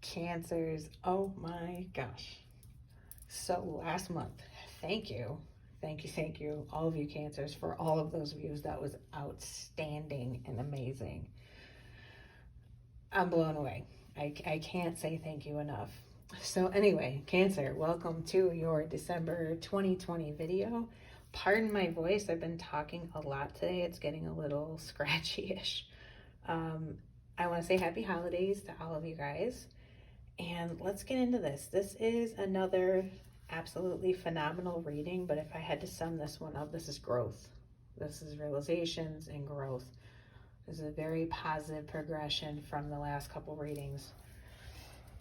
Cancers, oh my gosh. So last month, thank you, thank you, all of you Cancers, for all of those views. That was outstanding and amazing. I'm blown away. I can't say thank you enough. So anyway, Cancer, welcome to your December 2020 video. Pardon my voice, I've been talking a lot today. It's getting a little scratchy-ish. I want to say happy holidays to all of you guys. And let's get into this. This is another absolutely phenomenal reading, but if I had to sum this one up, this is growth. This is realizations and growth. This is a very positive progression from the last couple readings.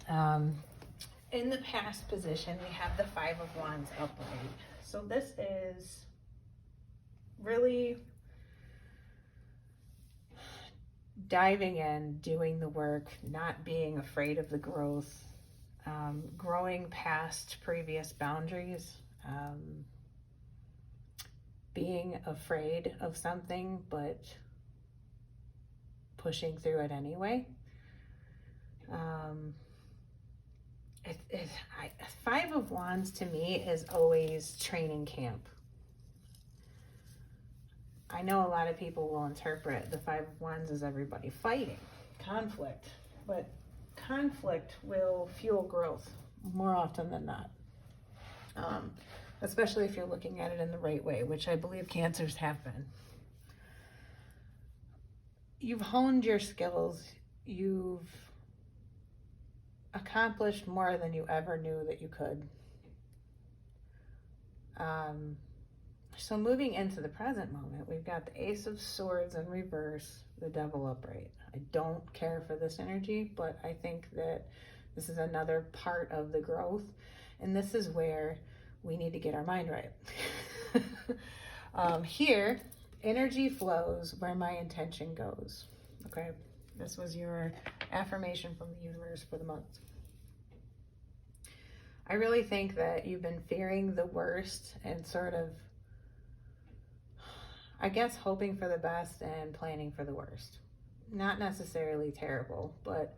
In the past position, we have the Five of Wands upright. So this is really diving in, doing the work, not being afraid of the growth, growing past previous boundaries, being afraid of something, but pushing through it anyway. Five of Wands to me is always training camp. I know a lot of people will interpret the Five of Wands as everybody fighting, conflict, but conflict will fuel growth more often than not. Especially if you're looking at it in the right way, which I believe Cancers have been. You've honed your skills. You've accomplished more than you ever knew that you could. So moving into the present moment, we've got the Ace of Swords in reverse, the Devil upright. I don't care for this energy, but I think that this is another part of the growth. And this is where we need to get our mind right. Here, energy flows where my intention goes. Okay, this was your affirmation from the universe for the month. I really think that you've been fearing the worst and sort of, I guess, hoping for the best and planning for the worst. Not necessarily terrible, but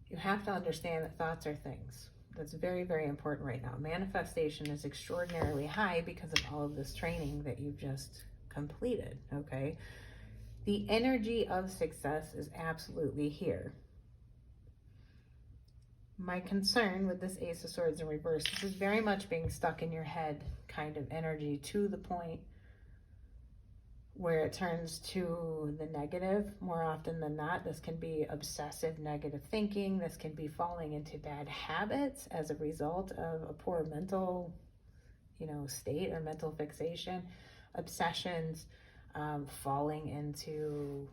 you have to understand that thoughts are things. That's very, very important right now. Manifestation is extraordinarily high because of all of this training that you've just completed, okay? The energy of success is absolutely here. My concern with this Ace of Swords in reverse, this is very much being stuck in your head kind of energy, to the point where it turns to the negative more often than not. This can be obsessive negative thinking. This can be falling into bad habits as a result of a poor mental, state or mental fixation, obsessions, falling into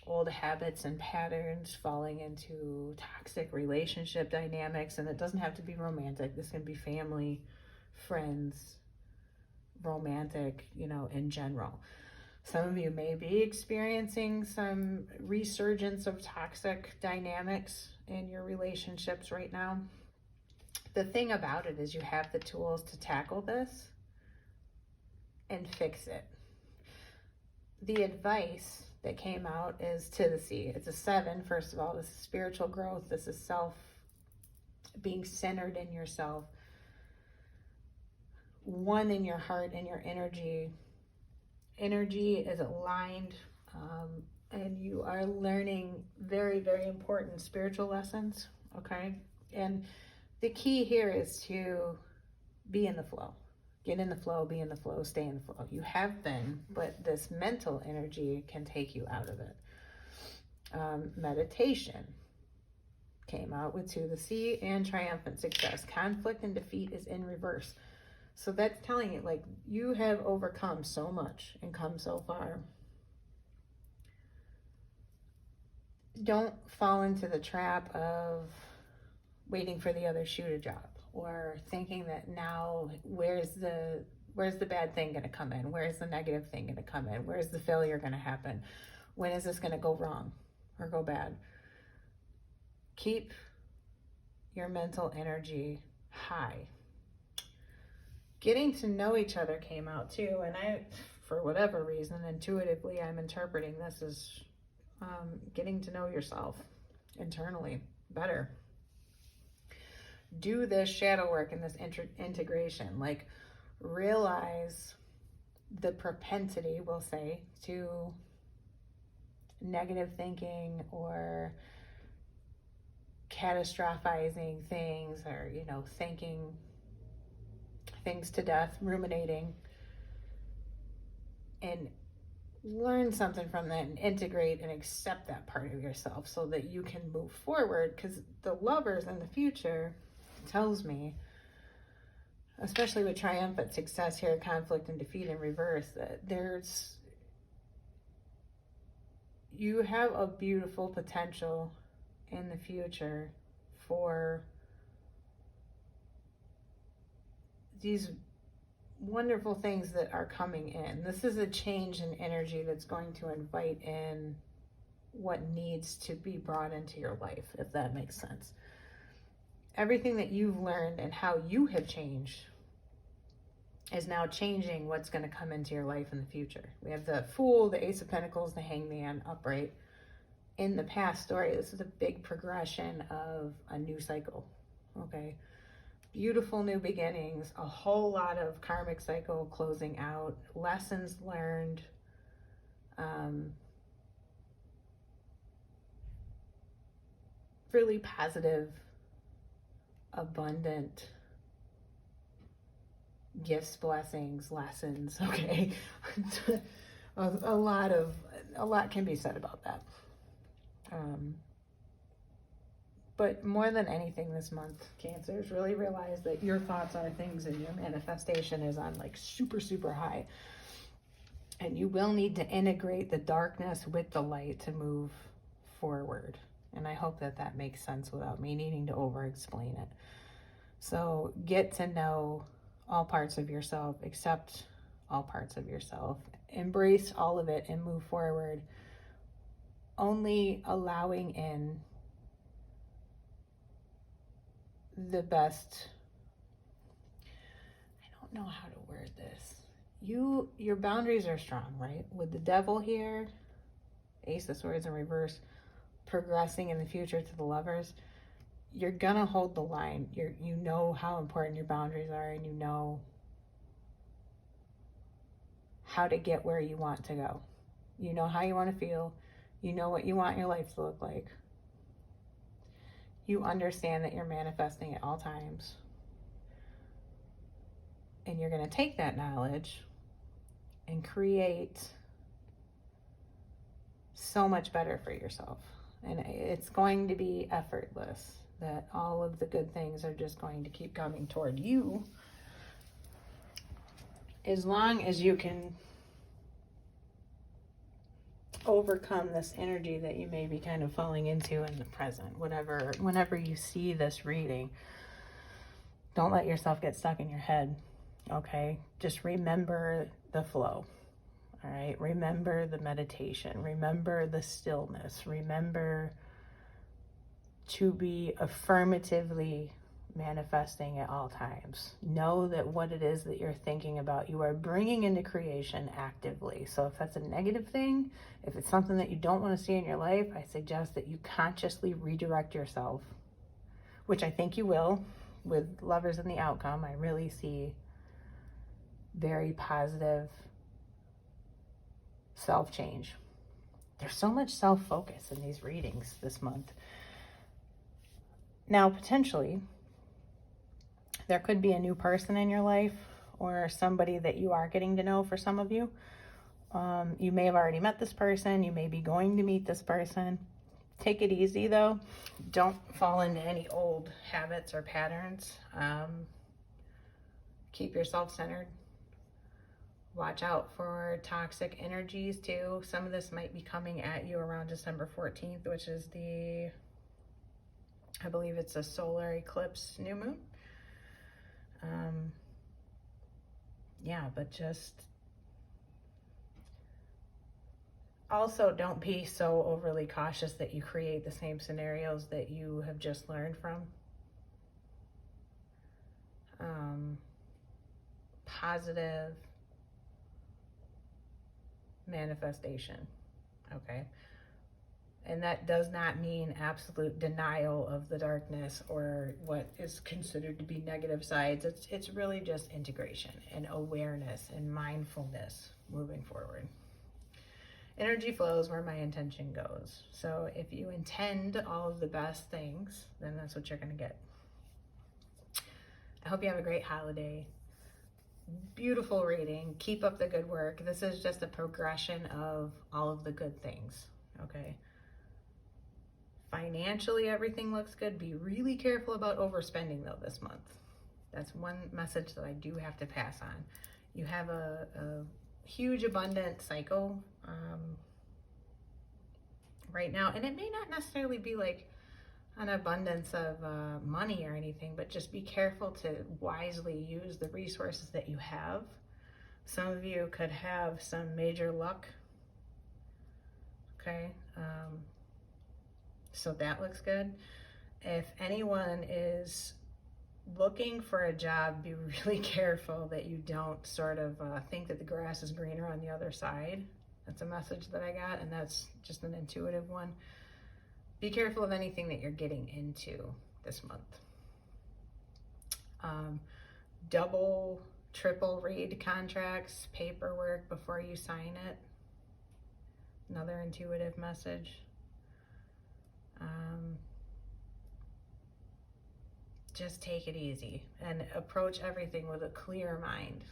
old habits and patterns, falling into toxic relationship dynamics. And it doesn't have to be romantic. This can be family, friends, romantic, in general. Some of you may be experiencing some resurgence of toxic dynamics in your relationships right now. The thing about it is you have the tools to tackle this and fix it. The advice that came out is to the sea. It's a 7, first of all. This is spiritual growth. This is self, being centered in yourself, one in your heart and your energy. Energy is aligned, and you are learning very, very important spiritual lessons, okay? And the key here is to be in the flow. Get in the flow, be in the flow, stay in the flow. You have been, but this mental energy can take you out of it. Meditation came out with 2 the sea and triumphant success. Conflict and defeat is in reverse. So that's telling you, like, you have overcome so much and come so far. Don't fall into the trap of waiting for the other shoe to drop, or thinking that now where's the bad thing going to come in? Where's the negative thing going to come in? Where's the failure going to happen? When is this going to go wrong or go bad? Keep your mental energy high. Getting to know each other came out too, and I, for whatever reason, intuitively, I'm interpreting this as getting to know yourself internally better. do this shadow work and this integration. Like, realize the propensity, we'll say, to negative thinking or catastrophizing things, or, you know, thinking things to death, ruminating, and learn something from that and integrate and accept that part of yourself so that you can move forward. Because the Lovers in the future tells me, especially with triumphant success here, conflict and defeat in reverse, that you have a beautiful potential in the future for these wonderful things that are coming in. This is a change in energy that's going to invite in what needs to be brought into your life, if that makes sense. Everything that you've learned and how you have changed is now changing what's going to come into your life in the future. We have the Fool, the Ace of Pentacles, the Hangman upright. In the past story, this is a big progression of a new cycle. Okay. Beautiful new beginnings, a whole lot of karmic cycle closing out, lessons learned, really positive, abundant gifts, blessings, lessons. Okay. a lot can be said about that. But more than anything this month, Cancers, really realize that your thoughts are things and your manifestation is on like super, super high. And you will need to integrate the darkness with the light to move forward. And I hope that that makes sense without me needing to over-explain it. So get to know all parts of yourself, accept all parts of yourself, embrace all of it and move forward. Only allowing in the best, I don't know how to word this. Your boundaries are strong, right? With the Devil here, Ace of Swords in reverse, progressing in the future to the Lovers, you're gonna hold the line. You know how important your boundaries are, and you know how to get where you want to go. You know how you want to feel. You know what you want your life to look like. You understand that you're manifesting at all times. And you're going to take that knowledge and create so much better for yourself. And it's going to be effortless, that all of the good things are just going to keep coming toward you, as long as you can overcome this energy that you may be kind of falling into in the present. Whenever you see this reading, don't let yourself get stuck in your head. Okay, just remember the flow. All right, remember the meditation, remember the stillness, remember to be affirmatively manifesting at all times. Know that what it is that you're thinking about, you are bringing into creation actively. So if that's a negative thing, if it's something that you don't want to see in your life, I suggest that you consciously redirect yourself, which I think you will with Lovers in the outcome. I really see very positive self-change. There's so much self-focus in these readings this month. Now, potentially, there could be a new person in your life, or somebody that you are getting to know for some of you. You may have already met this person. You may be going to meet this person. Take it easy, though. Don't fall into any old habits or patterns. Keep yourself centered. Watch out for toxic energies, too. Some of this might be coming at you around December 14th, which is I believe it's a solar eclipse new moon. Yeah, but just also don't be so overly cautious that you create the same scenarios that you have just learned from. Positive manifestation, okay? And that does not mean absolute denial of the darkness or what is considered to be negative sides. It's really just integration and awareness and mindfulness moving forward. Energy flows where my intention goes. So if you intend all of the best things, then that's what you're going to get. I hope you have a great holiday. Beautiful reading. Keep up the good work. This is just a progression of all of the good things. Okay. Financially, everything looks good. Be really careful about overspending though this month. That's one message that I do have to pass on. You have a huge abundant cycle right now, and it may not necessarily be like an abundance of money or anything, but just be careful to wisely use the resources that you have. Some of you could have some major luck. Okay. So that looks good. If anyone is looking for a job, be really careful that you don't sort of think that the grass is greener on the other side. That's a message that I got, and that's just an intuitive one. Be careful of anything that you're getting into this month. Double, triple read contracts, paperwork before you sign it. Another intuitive message. Just take it easy and approach everything with a clear mind.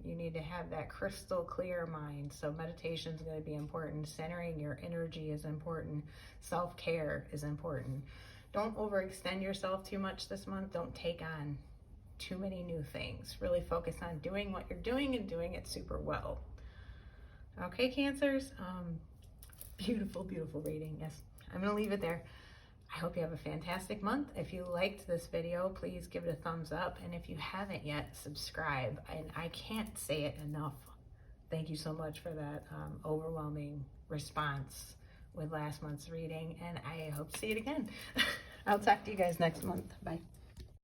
You need to have that crystal clear mind. So meditation is going to be important. Centering your energy is important. Self-care is important. Don't overextend yourself too much this month. Don't take on too many new things. Really focus on doing what you're doing and doing it super well. Okay, Cancers? Beautiful, beautiful reading. Yes, I'm going to leave it there. I hope you have a fantastic month. If you liked this video, please give it a thumbs up. And if you haven't yet, subscribe. And I can't say it enough. Thank you so much for that overwhelming response with last month's reading. And I hope to see it again. I'll talk to you guys next month. Bye.